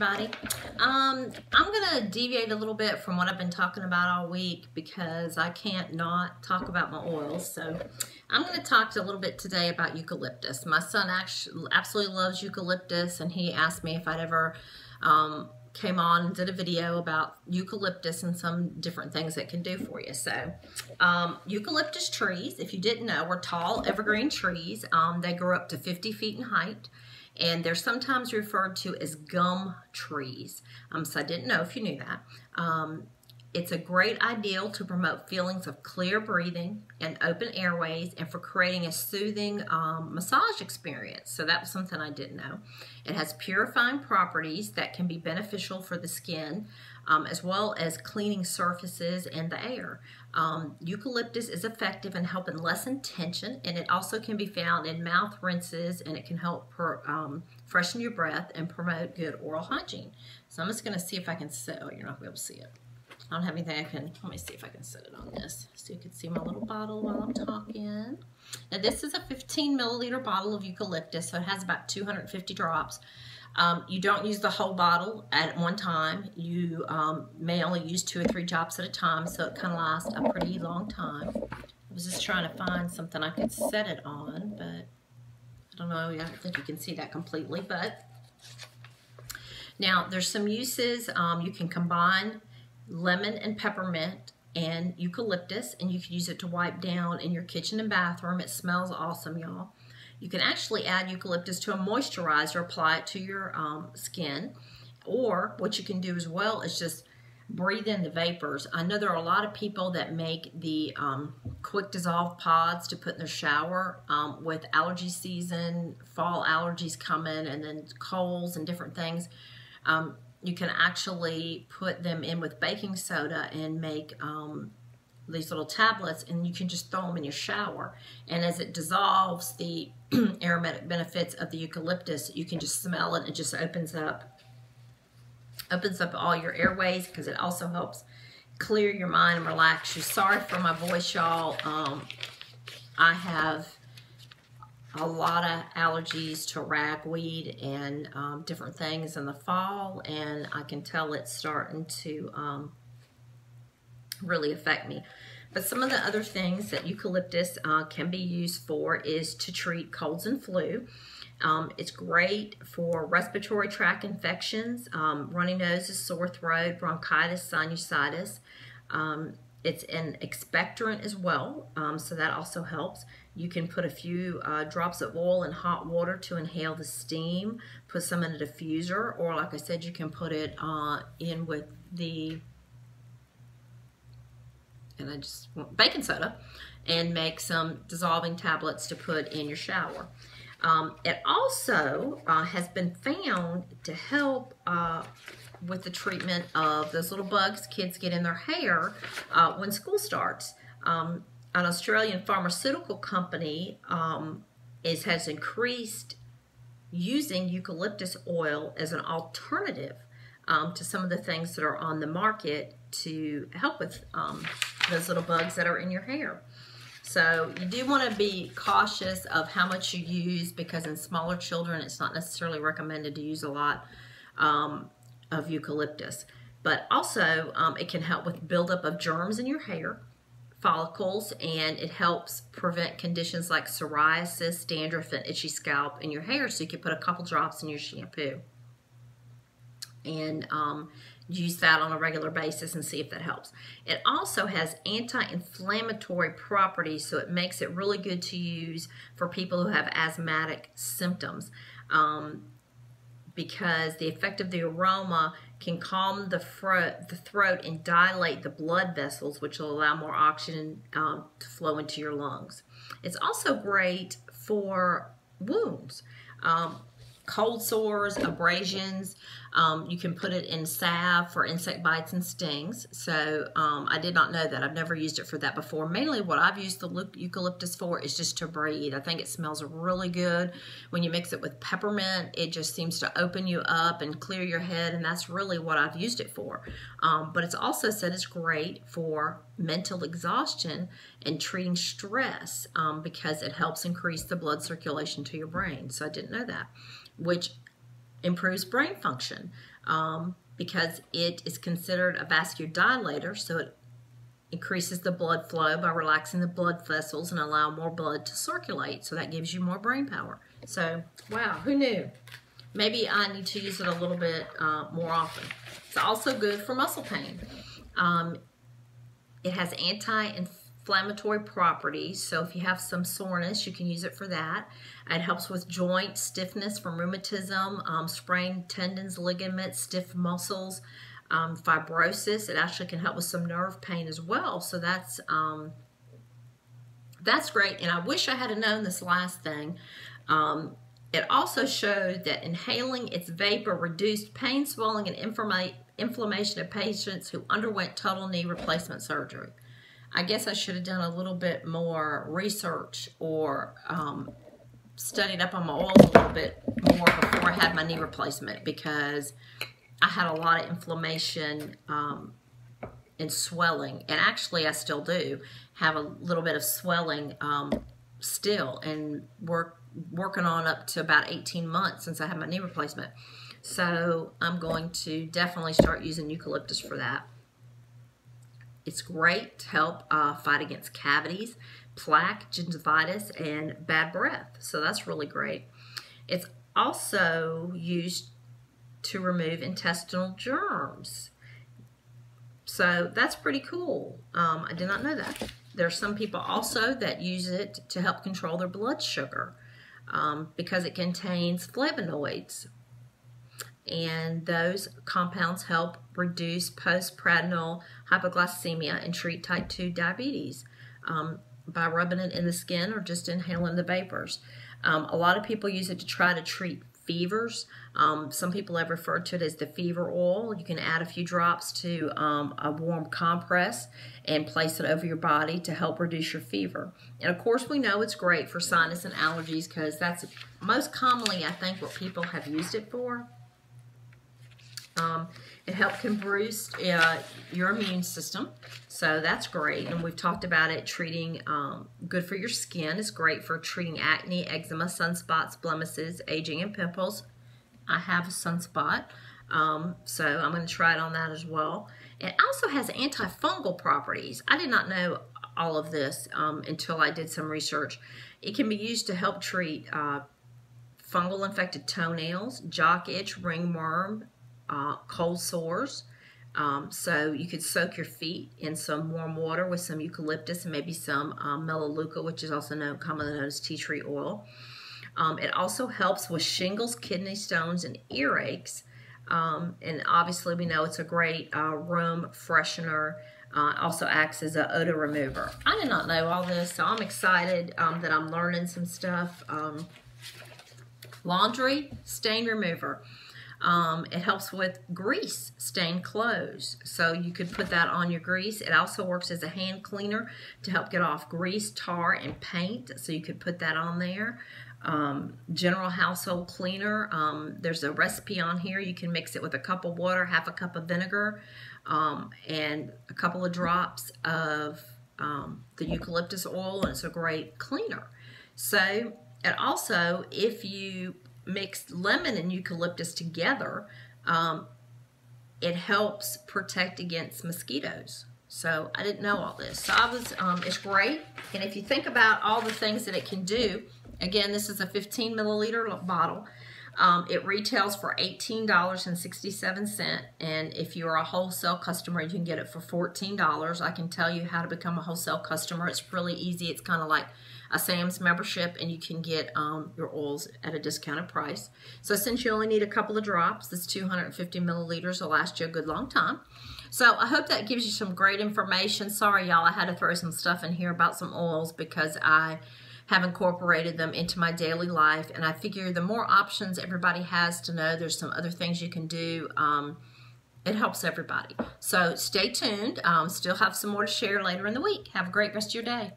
everybody. I'm gonna deviate a little bit from what I've been talking about all week because I can't not talk about my oils. So I'm gonna talk a little bit today about eucalyptus. My son actually absolutely loves eucalyptus, and he asked me if I'd ever came on and did a video about eucalyptus and some different things it can do for you. So eucalyptus trees, if you didn't know, are tall evergreen trees. They grow up to 50 feet in height, and they're sometimes referred to as gum trees. So I didn't know if you knew that. It's a great ideal to promote feelings of clear breathing and open airways, and for creating a soothing massage experience. So that was something I didn't know. It has purifying properties that can be beneficial for the skin, as well as cleaning surfaces and the air. Eucalyptus is effective in helping lessen tension, and it also can be found in mouth rinses, and it can help freshen your breath and promote good oral hygiene. So I'm just going to see if I can sit. Oh, you're not going to be able to see it. I don't have anything I can, let me see if I can set it on this so you can see my little bottle while I'm talking. Now this is a 15 milliliter bottle of eucalyptus, so it has about 250 drops. You don't use the whole bottle at one time. You may only use 2 or 3 drops at a time, so it kind of lasts a pretty long time. I was just trying to find something I could set it on, but I don't know, I don't think you can see that completely. But now there's some uses. You can combine lemon and peppermint and eucalyptus, and you can use it to wipe down in your kitchen and bathroom. It smells awesome, y'all. You can actually add eucalyptus to a moisturizer, apply it to your skin, or what you can do as well is just breathe in the vapors. I know there are a lot of people that make the quick dissolve pods to put in their shower with allergy season, fall allergies coming, and then colds and different things. You can actually put them in with baking soda and make these little tablets, and you can just throw them in your shower. And as it dissolves the aromatic benefits of the eucalyptus, you can just smell it. It just opens up all your airways, because it also helps clear your mind and relax you. Sorry for my voice, y'all. I have a lot of allergies to ragweed and different things in the fall, and I can tell it's starting to really affect me. But some of the other things that eucalyptus can be used for is to treat colds and flu. It's great for respiratory tract infections, runny noses, sore throat, bronchitis, sinusitis. It's an expectorant as well, so that also helps. You can put a few drops of oil in hot water to inhale the steam, put some in a diffuser, or like I said, you can put it in with the baking soda and make some dissolving tablets to put in your shower. It also has been found to help with the treatment of those little bugs kids get in their hair when school starts. An Australian pharmaceutical company has increased using eucalyptus oil as an alternative to some of the things that are on the market to help with those little bugs that are in your hair. So you do want to be cautious of how much you use, because in smaller children it's not necessarily recommended to use a lot of eucalyptus. But also it can help with buildup of germs in your hair follicles, and it helps prevent conditions like psoriasis, dandruff, and itchy scalp in your hair. So you can put a couple drops in your shampoo and use that on a regular basis and see if that helps. It also has anti-inflammatory properties, so it makes it really good to use for people who have asthmatic symptoms, because the effect of the aroma can calm the throat and dilate the blood vessels, which will allow more oxygen to flow into your lungs. It's also great for wounds, cold sores, abrasions. You can put it in salve for insect bites and stings. So I did not know that. I've never used it for that before. Mainly what I've used the eucalyptus for is just to breathe. I think it smells really good. When you mix it with peppermint, it just seems to open you up and clear your head, and that's really what I've used it for. But it's also said it's great for mental exhaustion and treating stress, because it helps increase the blood circulation to your brain. So I didn't know that, which improves brain function because it is considered a vasodilator, so it increases the blood flow by relaxing the blood vessels and allow more blood to circulate. So that gives you more brain power. So, wow, who knew? Maybe I need to use it a little bit more often. It's also good for muscle pain. It has anti-inflammatory properties, so if you have some soreness, you can use it for that. It helps with joint stiffness from rheumatism, sprained tendons, ligaments, stiff muscles, fibrosis. It actually can help with some nerve pain as well, so that's great. And I wish I had known this last thing. It also showed that inhaling its vapor reduced pain, swelling, and inflammation of patients who underwent total knee replacement surgery. I guess I should have done a little bit more research or studied up on my oils a little bit more before I had my knee replacement, because I had a lot of inflammation and swelling, and actually I still do have a little bit of swelling still, and working on up to about 18 months since I had my knee replacement. So I'm going to definitely start using eucalyptus for that. It's great to help fight against cavities, plaque, gingivitis, and bad breath. So that's really great. It's also used to remove intestinal germs. So that's pretty cool. I did not know that. There are some people also that use it to help control their blood sugar because it contains flavonoids. And those compounds help reduce postprandial hypoglycemia and treat type 2 diabetes by rubbing it in the skin or just inhaling the vapors. A lot of people use it to try to treat fevers. Some people have referred to it as the fever oil. You can add a few drops to a warm compress and place it over your body to help reduce your fever. And of course, we know it's great for sinus and allergies because that's most commonly, I think, what people have used it for. It can boost your immune system, so that's great. And we've talked about it treating, good for your skin. It's great for treating acne, eczema, sunspots, blemishes, aging, and pimples. I have a sunspot, so I'm going to try it on that as well. It also has antifungal properties. I did not know all of this until I did some research. It can be used to help treat fungal infected toenails, jock itch, ringworm, cold sores. So you could soak your feet in some warm water with some eucalyptus and maybe some melaleuca, which is also commonly known as tea tree oil. It also helps with shingles, kidney stones, and earaches. And obviously we know it's a great room freshener. Also acts as an odor remover. I did not know all this, so I'm excited that I'm learning some stuff. Laundry stain remover. It helps with grease stained clothes, so you could put that on your grease. It also works as a hand cleaner to help get off grease, tar, and paint, so you could put that on there. General household cleaner. There's a recipe on here. You can mix it with a cup of water, half a cup of vinegar, and a couple of drops of the eucalyptus oil, and it's a great cleaner. So, and also, if you mix lemon and eucalyptus together, it helps protect against mosquitoes. So I didn't know all this. So it's great. And if you think about all the things that it can do, again, this is a 15 milliliter bottle. It retails for $18.67, and if you're a wholesale customer, you can get it for $14. I can tell you how to become a wholesale customer. It's really easy. It's kind of like a Sam's membership, and you can get your oils at a discounted price. So since you only need a couple of drops, this 250 milliliters will last you a good long time. So I hope that gives you some great information. Sorry, y'all, I had to throw some stuff in here about some oils because I have incorporated them into my daily life, and I figure the more options everybody has to know there's some other things you can do, it helps everybody. So stay tuned. Still have some more to share later in the week. Have a great rest of your day.